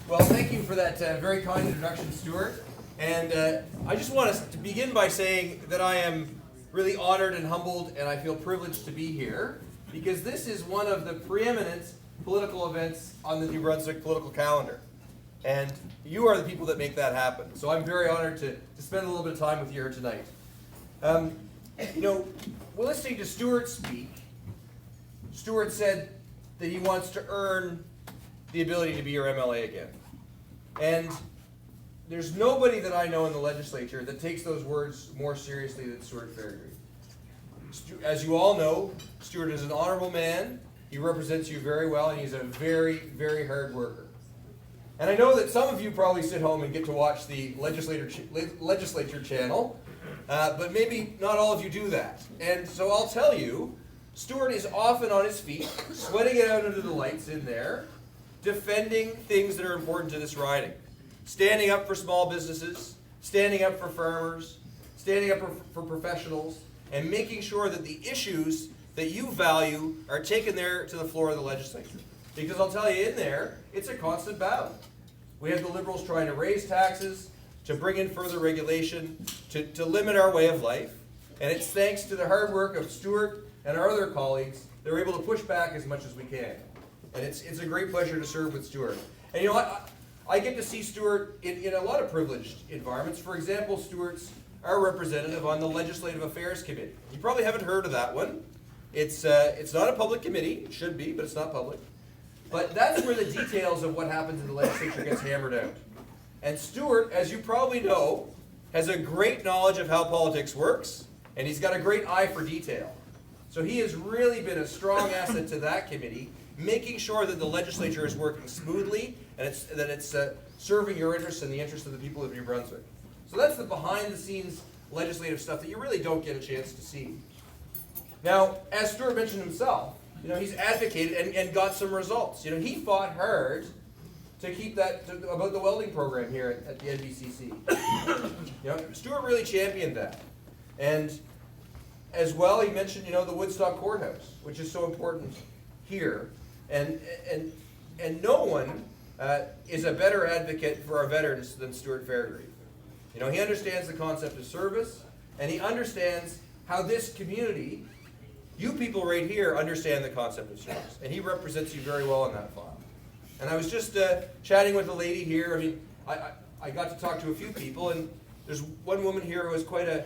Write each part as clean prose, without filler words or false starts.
Well, thank you for that very kind introduction, Stewart. And I just want to begin by saying that I am really honored and humbled, and I feel privileged to be here, because this is one of the preeminent political events on the New Brunswick political calendar. And you are the people that make that happen. So I'm very honored to spend a little bit of time with you here tonight. We're listening to Stewart speak. Stewart said that he wants to earn the ability to be your MLA again. And there's nobody that I know in the legislature that takes those words more seriously than Stewart Fairgrieve. As you all know, Stewart is an honorable man. He represents you very well, and he's a very, very hard worker. And I know that some of you probably sit home and get to watch the legislature channel, but maybe not all of you do that. And so I'll tell you, Stewart is often on his feet, sweating it out under the lights in there, defending things that are important to this riding. Standing up for small businesses, standing up for farmers, standing up for professionals, and making sure that the issues that you value are taken there to the floor of the legislature. Because I'll tell you, in there, it's a constant battle. We have the Liberals trying to raise taxes, to bring in further regulation, to limit our way of life. And it's thanks to the hard work of Stewart and our other colleagues that we're able to push back as much as we can. And it's a great pleasure to serve with Stewart. And you know what? I get to see Stewart in a lot of privileged environments. For example, Stewart's our representative on the Legislative Affairs Committee. You probably haven't heard of that one. It's not a public committee. It should be, but it's not public. But that's where the details of what happens in the legislature gets hammered out. And Stewart, as you probably know, has a great knowledge of how politics works, and he's got a great eye for detail. So he has really been a strong asset to that committee, making sure that the legislature is working smoothly and that it's serving your interests and the interests of the people of New Brunswick. So that's the behind-the-scenes legislative stuff that you really don't get a chance to see. Now, as Stewart mentioned himself, he's advocated and got some results. He fought hard to keep about the welding program here at the NBCC. Stewart really championed that. And as well, he mentioned, the Woodstock courthouse, which is so important here. And no one is a better advocate for our veterans than Stewart Fairgrieve. He understands the concept of service, and he understands how this community, you people right here, understand the concept of service. And he represents you very well in that file. And I was just chatting with a lady here. I got to talk to a few people, and there's one woman here who has quite a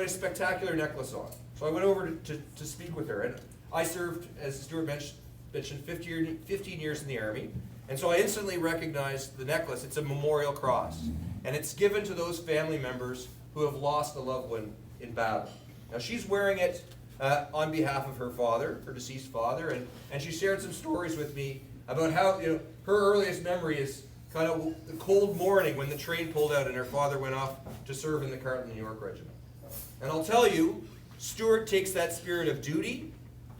spectacular necklace on. So I went over to speak with her. And I served, as Stewart mentioned, 15 years in the Army. And so I instantly recognized the necklace. It's a memorial cross. And it's given to those family members who have lost a loved one in battle. Now she's wearing it on behalf of her father, her deceased father, and she shared some stories with me about how her earliest memory is kind of the cold morning when the train pulled out and her father went off to serve in the Carleton, New York regiment. And I'll tell you, Stewart takes that spirit of duty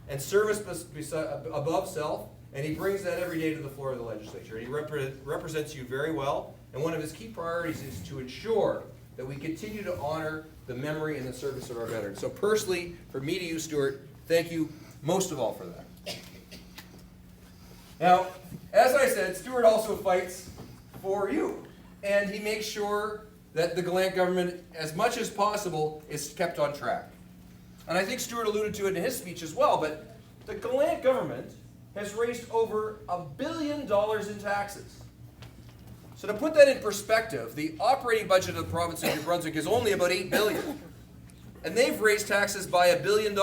and service above self, and he brings that every day to the floor of the legislature. He represents you very well, and one of his key priorities is to ensure that we continue to honor the memory and the service of our veterans. So personally, from me to you, Stewart, thank you most of all for that. Now, as I said, Stewart also fights for you, and he makes sure that the Gallant government, as much as possible, is kept on track. And I think Stewart alluded to it in his speech as well, but the Gallant government has raised over $1 billion in taxes. So to put that in perspective, the operating budget of the province of New Brunswick is only about $8 billion. And they've raised taxes by $1 billion.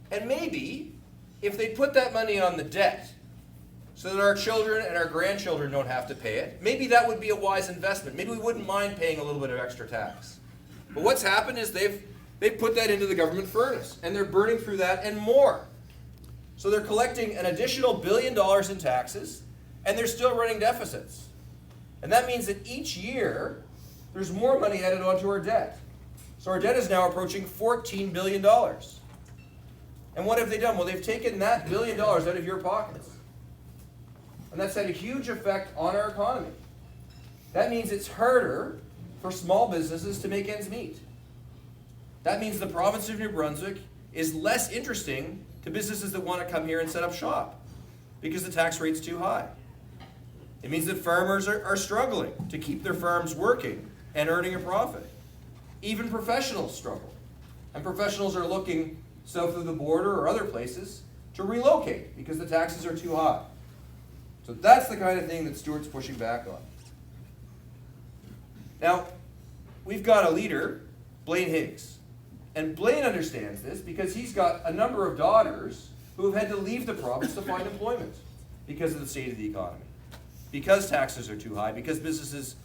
And maybe, if they put that money on the debt, so that our children and our grandchildren don't have to pay it, maybe that would be a wise investment. Maybe we wouldn't mind paying a little bit of extra tax. But what's happened is they've put that into the government furnace, and they're burning through that and more. So they're collecting an additional $1 billion in taxes, and they're still running deficits. And that means that each year, there's more money added onto our debt. So our debt is now approaching $14 billion. And what have they done? Well, they've taken that $1 billion out of your pockets. And that's had a huge effect on our economy. That means it's harder for small businesses to make ends meet. That means the province of New Brunswick is less interesting to businesses that want to come here and set up shop because the tax rate's too high. It means that farmers are struggling to keep their farms working and earning a profit. Even professionals struggle. And professionals are looking south of the border or other places to relocate because the taxes are too high. So that's the kind of thing that Stewart's pushing back on. Now, we've got a leader, Blaine Higgs. And Blaine understands this because he's got a number of daughters who have had to leave the province to find employment because of the state of the economy, because taxes are too high, because businesses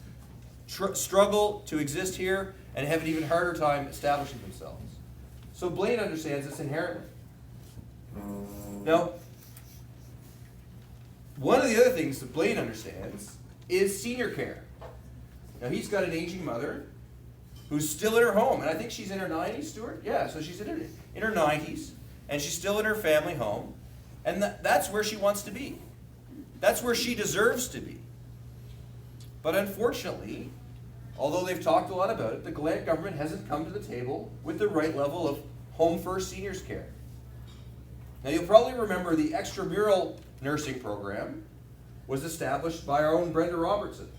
struggle to exist here and have an even harder time establishing themselves. So Blaine understands this inherently. Now, one of the other things that Blaine understands is senior care. Now, he's got an aging mother who's still in her home, and I think she's in her 90s, Stuart? Yeah, so she's in her 90s, and she's still in her family home, and that's where she wants to be. That's where she deserves to be. But unfortunately, although they've talked a lot about it, the government hasn't come to the table with the right level of home first seniors care. Now, you'll probably remember the extramural nursing program was established by our own Brenda Robertson.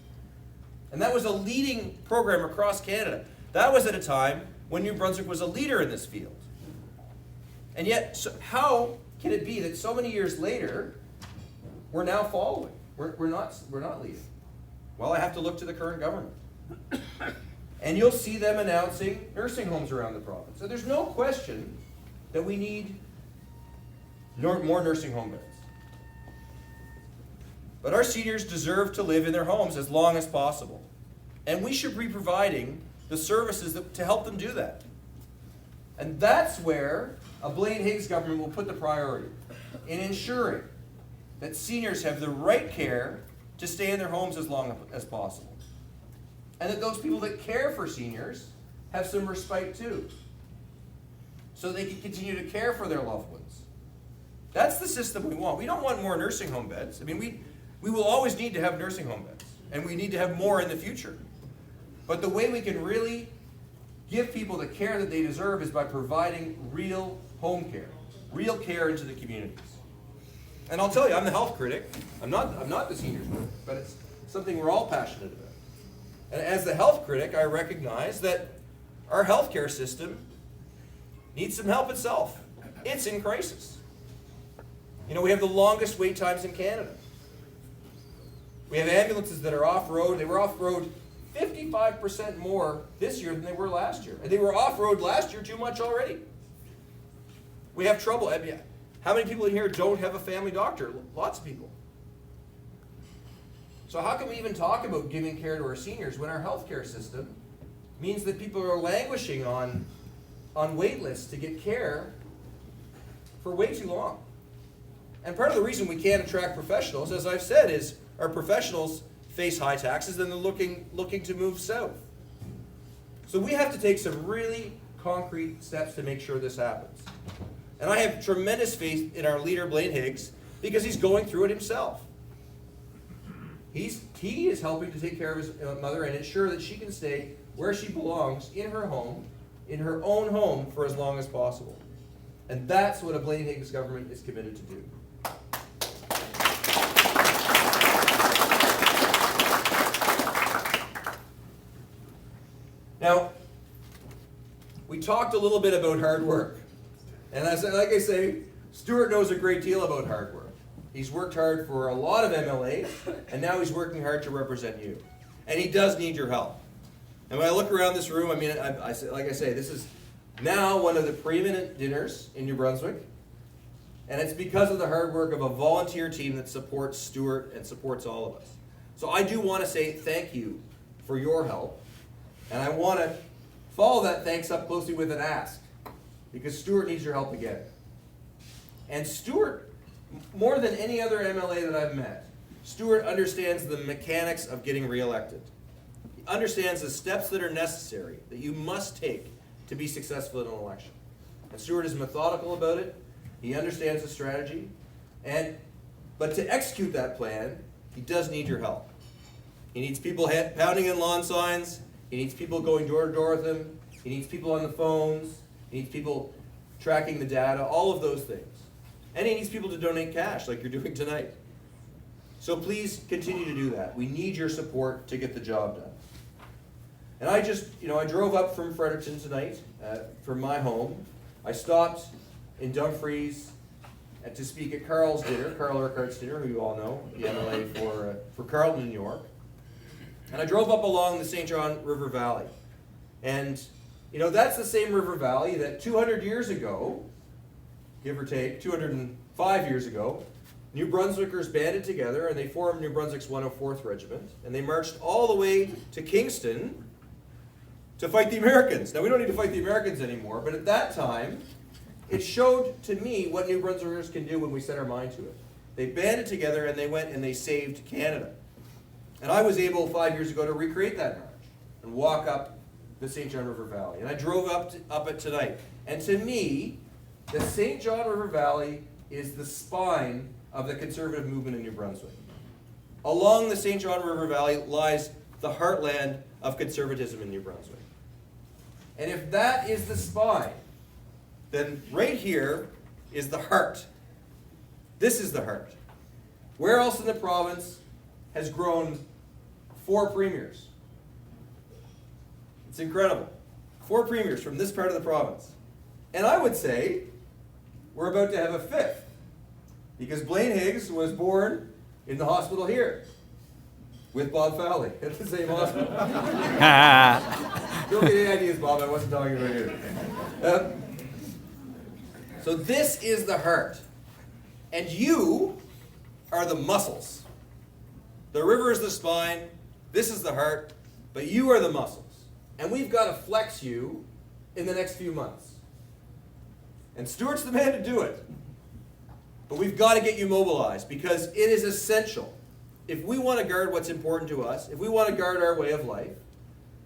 And that was a leading program across Canada. That was at a time when New Brunswick was a leader in this field. And yet, so how can it be that so many years later, we're now following? We're not leading. Well, I have to look to the current government. And you'll see them announcing nursing homes around the province. So there's no question that we need more nursing home beds. But our seniors deserve to live in their homes as long as possible. And we should be providing the services to help them do that. And that's where a Blaine Higgs government will put the priority, in ensuring that seniors have the right care to stay in their homes as long as possible. And that those people that care for seniors have some respite too, so they can continue to care for their loved ones. That's the system we want. We don't want more nursing home beds. I mean, we will always need to have nursing home beds, and we need to have more in the future. But the way we can really give people the care that they deserve is by providing real home care, real care into the communities. And I'll tell you, I'm the health critic. I'm not the seniors critic, but it's something we're all passionate about. And as the health critic, I recognize that our healthcare system needs some help itself. It's in crisis. You know, we have the longest wait times in Canada. We have ambulances that are off-road. They were off-road 55% more this year than they were last year. And they were off-road last year too much already. We have trouble. I mean, how many people in here don't have a family doctor? Lots of people. So how can we even talk about giving care to our seniors when our healthcare system means that people are languishing on wait lists to get care for way too long? And part of the reason we can't attract professionals, as I've said, is our professionals face high taxes and they're looking to move south. So we have to take some really concrete steps to make sure this happens. And I have tremendous faith in our leader, Blaine Higgs, because he's going through it himself. He is helping to take care of his mother and ensure that she can stay where she belongs in her home, in her own home, for as long as possible. And that's what a Blaine Higgs government is committed to do. Now, we talked a little bit about hard work. And like I say, Stuart knows a great deal about hard work. He's worked hard for a lot of MLAs, and now he's working hard to represent you. And he does need your help. And when I look around this room, I mean, like I say, this is now one of the preeminent dinners in New Brunswick. And it's because of the hard work of a volunteer team that supports Stuart and supports all of us. So I do want to say thank you for your help. And I want to follow that thanks up closely with an ask, because Stuart needs your help again. And Stuart, more than any other MLA that I've met, Stuart understands the mechanics of getting reelected. He understands the steps that are necessary, that you must take to be successful in an election. And Stuart is methodical about it. He understands the strategy. But to execute that plan, he does need your help. He needs people pounding in lawn signs. He needs people going door to door with him. He needs people on the phones. He needs people tracking the data, all of those things. And he needs people to donate cash like you're doing tonight. So please continue to do that. We need your support to get the job done. And I just, I drove up from Fredericton tonight, from my home. I stopped in Dumfries to speak at Carl Urquhart's dinner, who you all know, the MLA for Carleton, New York. And I drove up along the St. John River Valley. And, that's the same river valley that 200 years ago, give or take, 205 years ago, New Brunswickers banded together and they formed New Brunswick's 104th Regiment. And they marched all the way to Kingston to fight the Americans. Now, we don't need to fight the Americans anymore, but at that time, it showed to me what New Brunswickers can do when we set our mind to it. They banded together and they went and they saved Canada. And I was able 5 years ago to recreate that march and walk up the St. John River Valley. And I drove up it tonight. And to me, the St. John River Valley is the spine of the conservative movement in New Brunswick. Along the St. John River Valley lies the heartland of conservatism in New Brunswick. And if that is the spine, then right here is the heart. This is the heart. Where else in the province has grown 4 premiers? It's incredible. 4 premiers from this part of the province. And I would say we're about to have a 5th, because Blaine Higgs was born in the hospital here with Bob Fowley at the same hospital. Don't get any ideas, Bob. I wasn't talking about you. So this is the heart. And you are the muscles. The river is the spine. This is the heart. But you are the muscles. And we've got to flex you in the next few months. And Stewart's the man to do it. But we've got to get you mobilized, because it is essential. If we want to guard what's important to us, if we want to guard our way of life,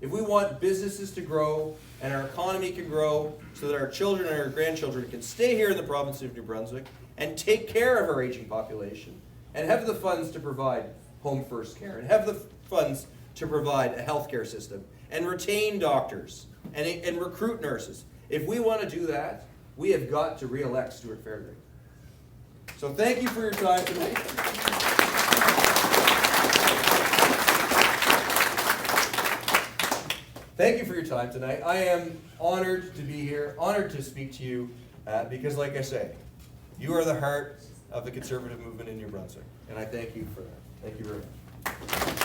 if we want businesses to grow and our economy can grow so that our children and our grandchildren can stay here in the province of New Brunswick and take care of our aging population and have the funds to provide home first care and have the funds to provide a healthcare system and retain doctors and recruit nurses. If we want to do that, we have got to re-elect Stewart Fairgrieve. So thank you for your time tonight. Thank you for your time tonight. I am honored to be here, honored to speak to you, because like I say, you are the heart of the conservative movement in New Brunswick, and I thank you for that. Thank you very much.